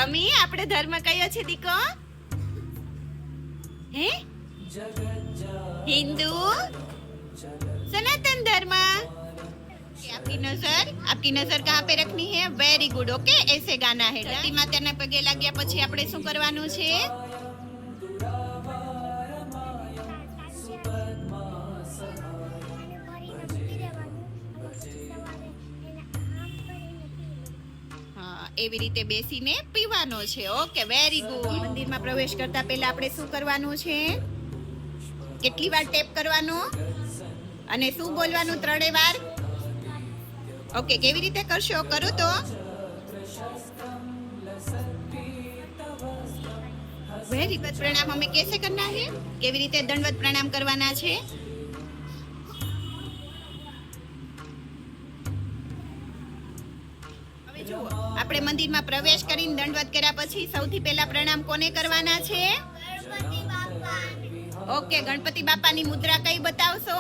અમી આપણે ધર્મ કયો છે દીકો? હે? हिंदू सनातन धर्म। आपकी नजर कहाँ पे रखनी है? Very good. ओके, ऐसे गाना है। धरती माताના પગે લાગ્યા પછી આપણે શું કરવાનું છે? હા, એવી રીતે બેસીને પીવાનો છે। Okay, very good. મંદિરમાં પ્રવેશ કરતા પહેલા આપણે શું કરવાનું છે? કેટલી વાર ટેપ કરવાનું અને શું બોલવાનું? 3 વાર। ઓકે, કેવી રીતે કરશો? કરો તો વેરી ગુડ। प्रणाम हमें कैसे करना है? કેવી રીતે દંડવત પ્રણામ કરવાના છે? હવે જુઓ, આપણે મંદિરમાં પ્રવેશ કરીને દંડવત કર્યા પછી સૌથી પહેલા પ્રણામ કોને કરવાના છે? ઓકે, ગણપતિ બાપાની મુદ્રા કઈ બતાવશો?